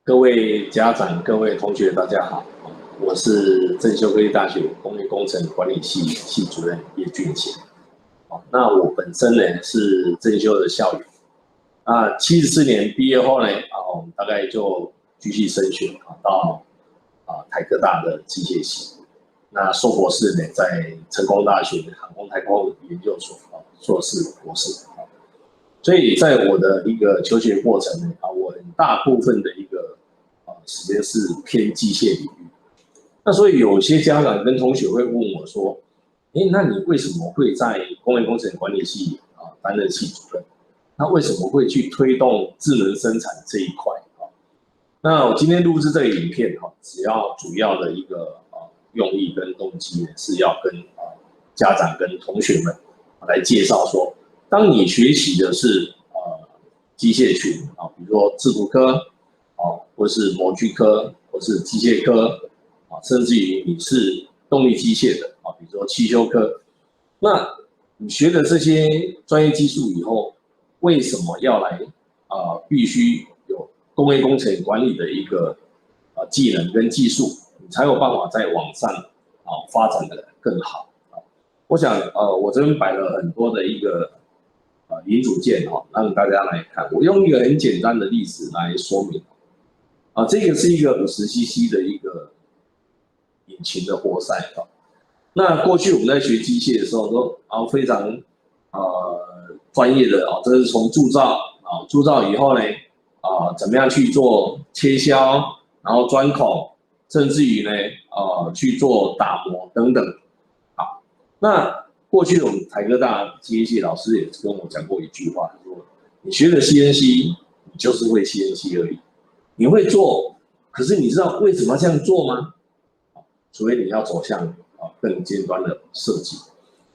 各位家长、各位同学，大家好，我是正修科技大学工业工程管理系系主任叶俊贤。那我本身呢是正修的校友，74年毕业后呢，我们大概就继续升学到台科大的机械系。那硕博士呢在成功大学航空太空研究所硕士、博士。所以在我的一个求学过程呢，我很大部分的一个时间是偏机械领域。那所以有些家长跟同学会问我说：“那你为什么会在工业工程管理系担任系主任？那为什么会去推动智能生产这一块？”那我今天录制这个影片主要的一个用意跟动机呢，是要跟家长跟同学们来介绍说，当你学习的是机械群比如说制图科或是模具科，或是机械科甚至于你是动力机械的比如说汽修科，那你学的这些专业技术以后，为什么要来必须有工业工程管理的一个技能跟技术，你才有办法在往上发展的更好。我想我这边摆了很多的一个零组件让大家来看。我用一个很简单的例子来说明这个是一个50cc 的一个引擎的活塞那过去我们在学机械的时候都非常专业的这是从铸造铸造以后呢怎么样去做切削，然后钻孔，甚至于呢去做打磨等等。好，那过去我们台科大机械老师也跟我讲过一句话，说你学的 CNC， 你就是会 CNC 而已，你会做，可是你知道为什么要这样做吗？除非你要走向更尖端的设计，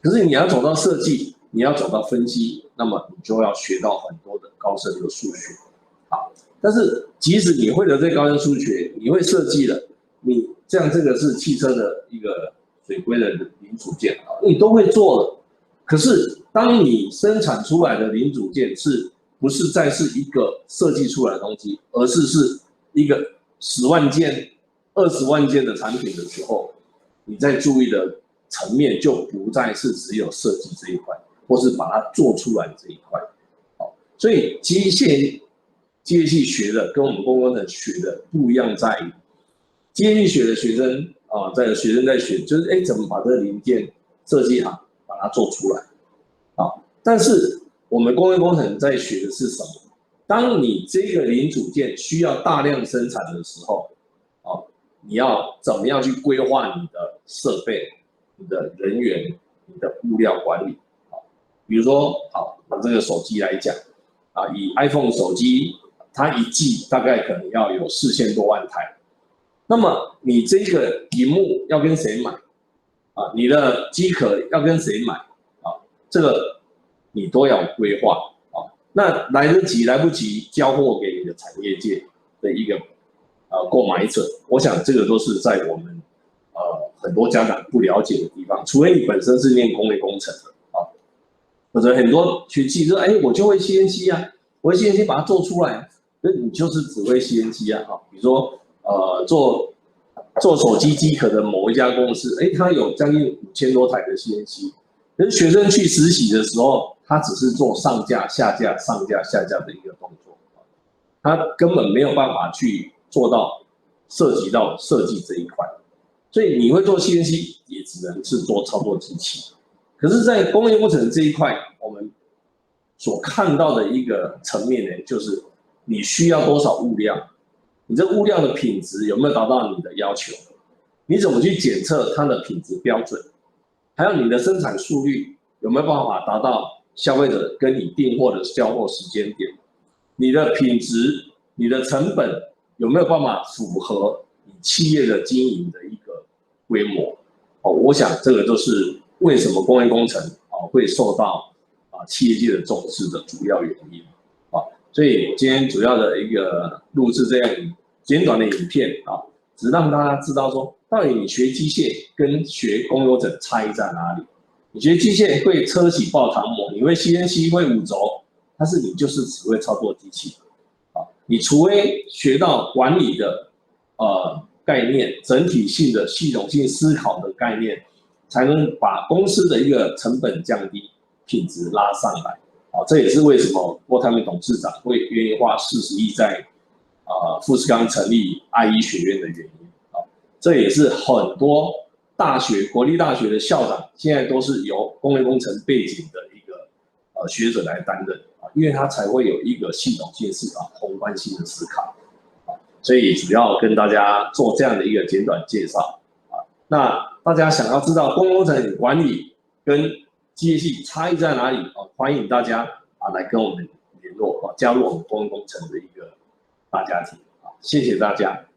可是你要走到设计，你要走到分析，那么你就要学到很多的高深的数学。好，但是即使你会了这高深数学，你会设计了，你这个是汽车的一个水规的零组件你都会做了，可是当你生产出来的零组件不是再是一个设计出来的东西，而是一个10万件、20万件的产品的时候，你在注意的层面就不再是只有设计这一块，或是把它做出来这一块。所以机械系学的跟我们工程学的不一样，在于机械系学的学生学生在学，就是怎么把这个零件设计好，把它做出来但是我们工业工程在学的是什么？当你这个零组件需要大量生产的时候你要怎么样去规划你的设备、你的人员、你的物料管理比如说拿这个手机来讲以 iPhone 手机，它一季大概可能要有4000多万台，那么你这个萤幕要跟谁买你的机壳要跟谁买这个你都要规划那来得及来不及交货给你的产业界的一个购买者，我想这个都是在我们很多家长不了解的地方，除非你本身是念工业工程的或者很多学系说我就会 CNC 我会 CNC 把它做出来，那你就是只会 CNC 比如说做手机机壳的某一家公司它有将近5000多台的 CNC， 可是学生去实习的时候，他只是做上架下架上架下架的一个动作，他根本没有办法去做到涉及到设计这一块，所以你会做 CNC 也只能是做操作机器。可是，在工业工程这一块，我们所看到的一个层面呢，就是你需要多少物料，你这物料的品质有没有达到你的要求？你怎么去检测它的品质标准？还有你的生产速率有没有办法达到消费者跟你订货的交货时间点？你的品质、你的成本有没有办法符合你企业的经营的一个规模？我想这个就是为什么工业工程会受到企业界的重视的主要原因所以我今天主要的一个录制这样简短的影片只是让大家知道说，到底你学机械跟学工业工程差异在哪里？你学机械会车铣爆膛模，你会 CNC 会5轴，但是你就是只会操作机器你除非学到管理的概念，整体性的系统性思考的概念，才能把公司的一个成本降低，品质拉上来。这也是为什么郭台铭董事长会愿意花40亿在富士康成立爱医学院的原因。这也是很多大学国立大学的校长现在都是由工业工程背景的一个学者来担任因为他才会有一个系统性思考、宏观性的思考。所以主要跟大家做这样的一个简短介绍那大家想要知道工业工程管理跟机械系差异在哪里欢迎大家来跟我们联络加入我们工业工程的一个大家庭谢谢大家。